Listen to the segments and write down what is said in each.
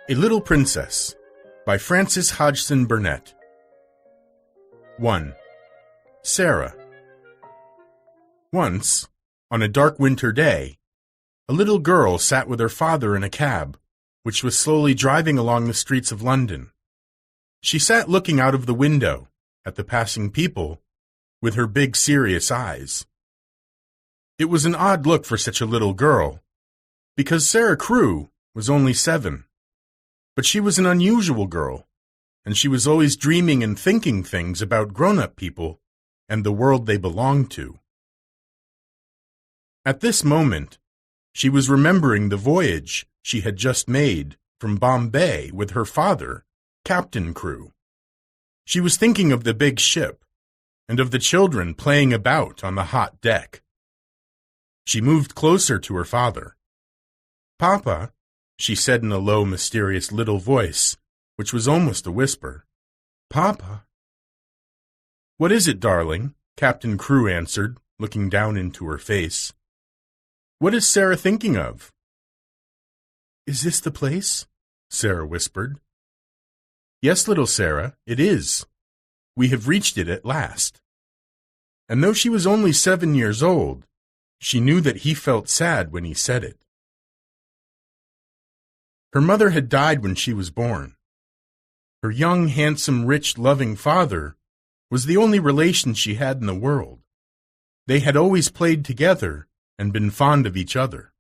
A Little Princess by Frances Burnett. 1. Sarah. Once, on a dark winter day, a little girl sat with her father in a cab, which was slowly driving along the streets of London. She sat looking out of the window at the passing people with her big, serious eyes. It was an odd look for such a little girl, because Sarah Crewe was only 7. But she was an unusual girl, and she was always dreaming and thinking things about grown-up people and the world they belonged to. At this moment, she was remembering the voyage she had just made from Bombay with her father, Captain Crewe. She was thinking of the big ship and of the children playing about on the hot deck. She moved closer to her father. "Papa," she said in a low, mysterious little voice, which was almost a whisper. "Papa." "What is it, darling?" Captain Crewe answered, looking down into her face. "What is Sarah thinking of?" "Is this the place?" Sarah whispered. "Yes, little Sarah, it is. We have reached it at last." And though she was only 7 years old, she knew that he felt sad when he said it. Her mother had died when she was born. Her young, handsome, rich, loving father was the only relation she had in the world. They had always played together and been fond of each other.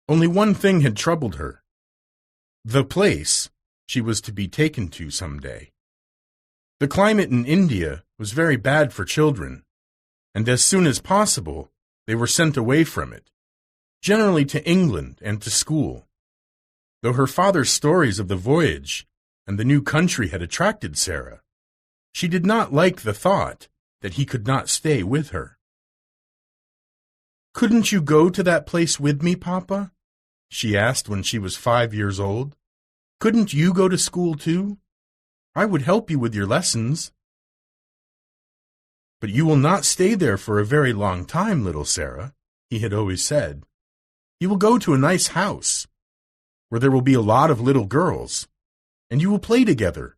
Only one thing had troubled her: the place she was to be taken to someday. The climate in India was very bad for children, and as soon as possible they were sent away from it, generally to England and to school. Though her father's stories of the voyage and the new country had attracted Sarah, she did not like the thought that he could not stay with her. "Couldn't you go to that place with me, Papa?" she asked when she was 5 years old. "Couldn't you go to school too? I would help you with your lessons." "But you will not stay there for a very long time, little Sarah," he had always said. "You will go to a nice house, where there will be a lot of little girls, and you will play together,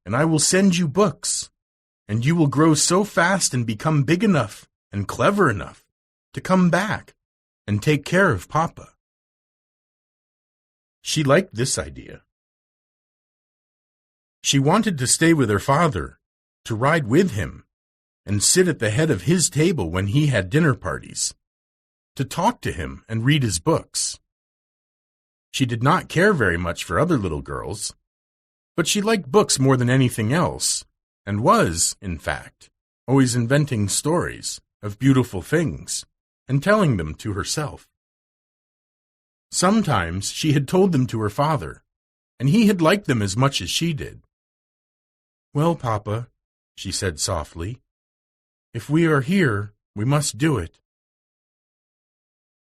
and I will send you books, and you will grow so fast and become big enough and clever enough to come back and take care of Papa." She liked this idea. She wanted to stay with her father, to ride with him, and sit at the head of his table when he had dinner parties, to talk to him and read his books. She did not care very much for other little girls, but she liked books more than anything else, and was, in fact, always inventing stories of beautiful things and telling them to herself. Sometimes she had told them to her father, and he had liked them as much as she did. "Well, Papa," she said softly, "if we are here, we must do it."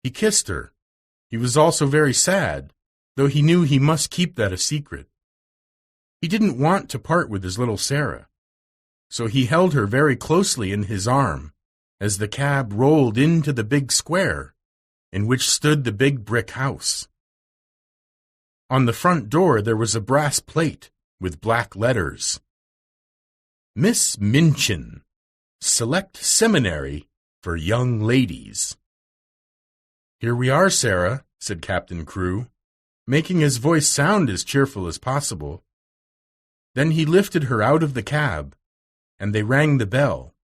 He kissed her. He was also very sad, though he knew he must keep that a secret. He didn't want to part with his little Sarah, so he held her very closely in his arm as the cab rolled into the big square in which stood the big brick house. On the front door there was a brass plate with black letters: "Miss Minchin, Select Seminary for Young Ladies." "Here we are, Sarah," said Captain Crewe, making his voice sound as cheerful as possible. Then he lifted her out of the cab, and they rang the bell.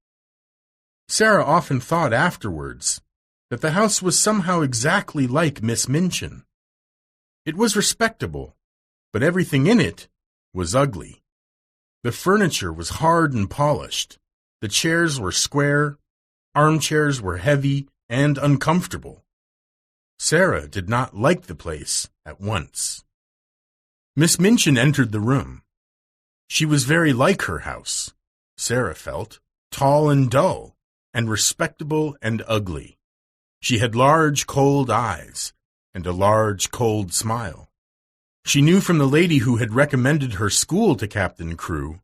Sarah often thought afterwards that the house was somehow exactly like Miss Minchin. It was respectable, but everything in it was ugly. The furniture was hard and polished, the chairs were square, armchairs were heavy and uncomfortable. Sarah did not like the place at once. Miss Minchin entered the room. She was very like her house, Sarah felt, tall and dull, and respectable and ugly. She had large, cold eyes, and a large, cold smile. She knew from the lady who had recommended her school to Captain Crewe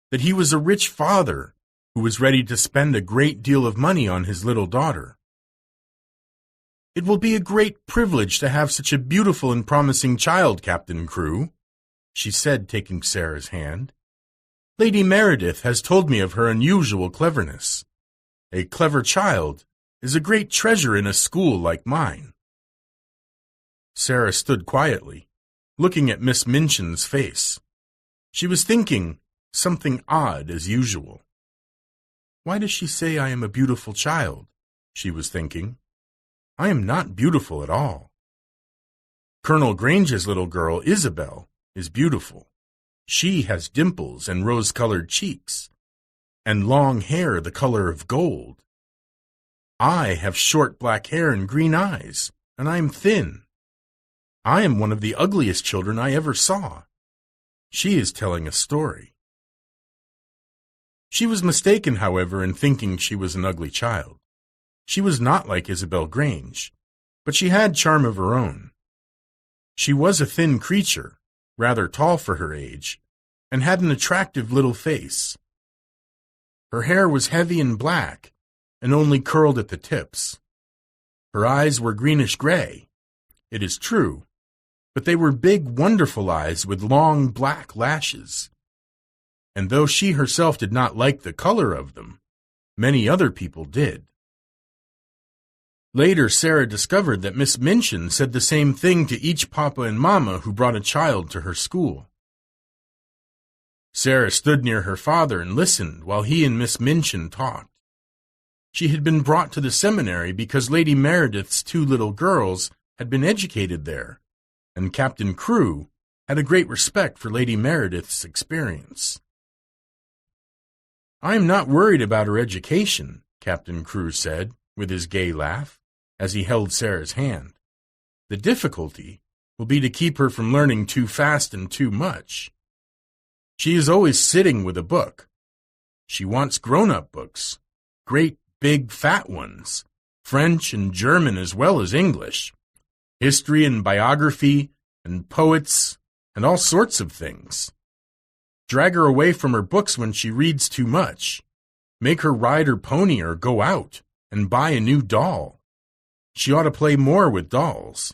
that he was a rich father who was ready to spend a great deal of money on his little daughter. "It will be a great privilege to have such a beautiful and promising child, Captain Crewe," she said, taking Sarah's hand. "Lady Meredith has told me of her unusual cleverness. A clever child is a great treasure in a school like mine." Sarah stood quietly, looking at Miss Minchin's face. She was thinking something odd as usual. "Why does she say I am a beautiful child?" she was thinking. "I am not beautiful at all. Colonel Grange's little girl, Isabel, is beautiful. She has dimples and rose-colored cheeks, and long hair the color of gold. I have short black hair and green eyes, and I am thin. I am one of the ugliest children I ever saw. She is telling a story." She was mistaken, however, in thinking she was an ugly child. She was not like Isabel Grange, but she had charm of her own. She was a thin creature, rather tall for her age, and had an attractive little face. Her hair was heavy and black, and only curled at the tips. Her eyes were greenish-gray, it is true, but they were big, wonderful eyes with long black lashes. And though she herself did not like the color of them, many other people did. Later, Sarah discovered that Miss Minchin said the same thing to each papa and mama who brought a child to her school. Sarah stood near her father and listened while he and Miss Minchin talked. She had been brought to the seminary because Lady Meredith's 2 little girls had been educated there, and Captain Crewe had a great respect for Lady Meredith's experience. "I am not worried about her education," Captain Crewe said, with his gay laugh, as he held Sarah's hand. "The difficulty will be to keep her from learning too fast and too much. She is always sitting with a book. She wants grown-up books, great big fat ones, French and German as well as English, history and biography and poets and all sorts of things. Drag her away from her books when she reads too much. Make her ride her pony or go out and buy a new doll. She ought to play more with dolls."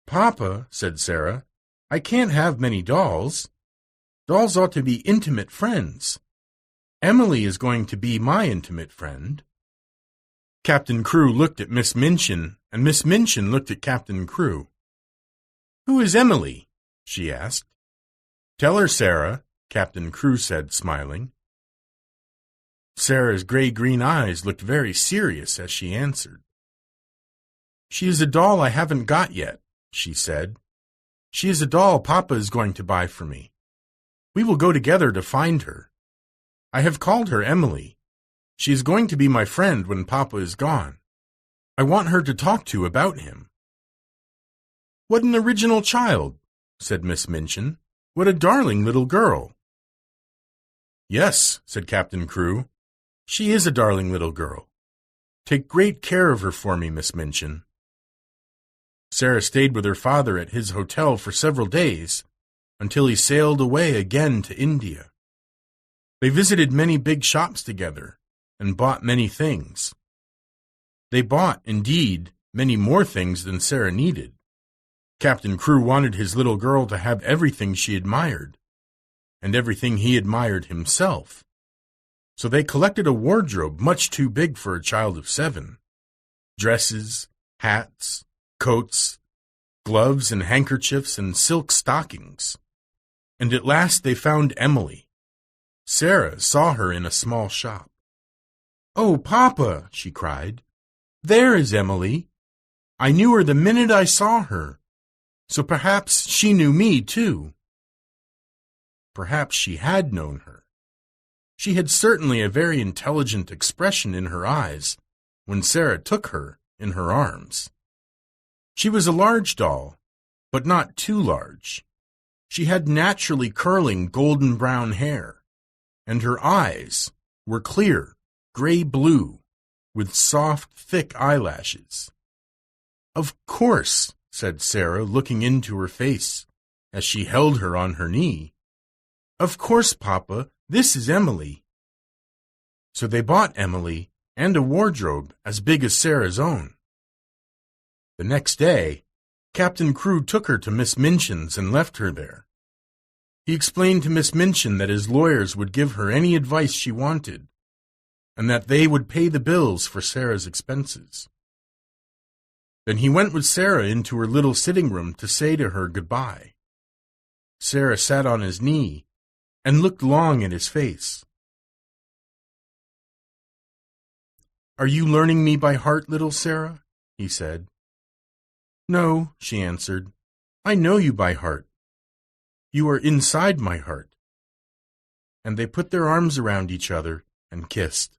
"Papa," said Sarah, "I can't have many dolls. Dolls ought to be intimate friends. Emily is going to be my intimate friend." Captain Crewe looked at Miss Minchin, and Miss Minchin looked at Captain Crewe. "Who is Emily?" she asked. "Tell her, Sarah," Captain Crewe said, smiling. Sarah's gray-green eyes looked very serious as she answered. "She is a doll I haven't got yet," she said. "She is a doll Papa is going to buy for me. We will go together to find her. I have called her Emily. She is going to be my friend when Papa is gone. I want her to talk to about him." "What an original child," said Miss Minchin. "What a darling little girl." "Yes," said Captain Crewe, "she is a darling little girl. Take great care of her for me, Miss Minchin." Sarah stayed with her father at his hotel for several days, until he sailed away again to India. They visited many big shops together, and bought many things. They bought, indeed, many more things than Sarah needed. Captain Crewe wanted his little girl to have everything she admired, and everything he admired himself. So they collected a wardrobe much too big for a child of 7. Dresses, hats, coats, gloves and handkerchiefs and silk stockings. And at last they found Emily. Sarah saw her in a small shop. "Oh, Papa," she cried, "there is Emily. I knew her the minute I saw her. So perhaps she knew me, too." Perhaps she had known her. She had certainly a very intelligent expression in her eyes when Sarah took her in her arms. She was a large doll, but not too large. She had naturally curling golden-brown hair, and her eyes were clear, gray-blue, with soft, thick eyelashes. "Of course," said Sarah, looking into her face as she held her on her knee. "Of course, Papa, this is Emily." So they bought Emily and a wardrobe as big as Sarah's own, The next day, Captain Crewe took her to Miss Minchin's and left her there. He explained to Miss Minchin that his lawyers would give her any advice she wanted, and that they would pay the bills for Sarah's expenses. Then he went with Sarah into her little sitting room to say to her goodbye. Sarah sat on his knee and looked long at his face. "Are you learning me by heart, little Sarah?" he said. "No," she answered. "I know you by heart. You are inside my heart." And they put their arms around each other and kissed.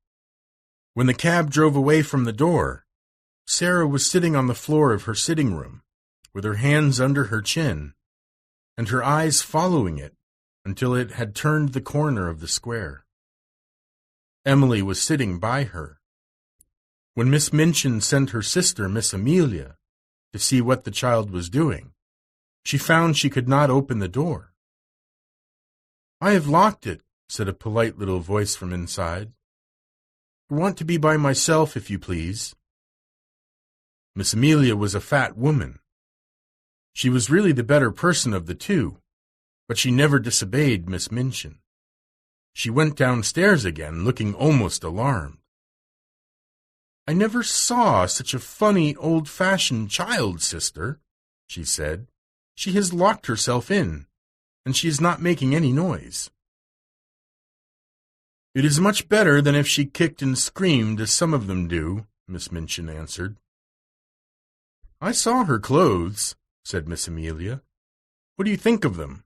When the cab drove away from the door, Sarah was sitting on the floor of her sitting room, with her hands under her chin, and her eyes following it until it had turned the corner of the square. Emily was sitting by her. When Miss Minchin sent her sister, Miss Amelia, to see what the child was doing, she found she could not open the door. "I have locked it," said a polite little voice from inside. "I want to be by myself, if you please." Miss Amelia was a fat woman. She was really the better person of the two, but she never disobeyed Miss Minchin. She went downstairs again, looking almost alarmed. "I never saw such a funny, old-fashioned child, sister," she said. "She has locked herself in, and she is not making any noise." "It is much better than if she kicked and screamed, as some of them do," Miss Minchin answered. "I saw her clothes," said Miss Amelia. "What do you think of them?"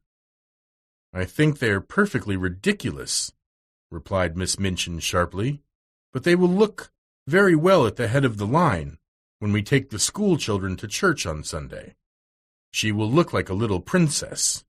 "I think they are perfectly ridiculous," replied Miss Minchin sharply, "but they will look very well at the head of the line when we take the school children to church on Sunday. She will look like a little princess."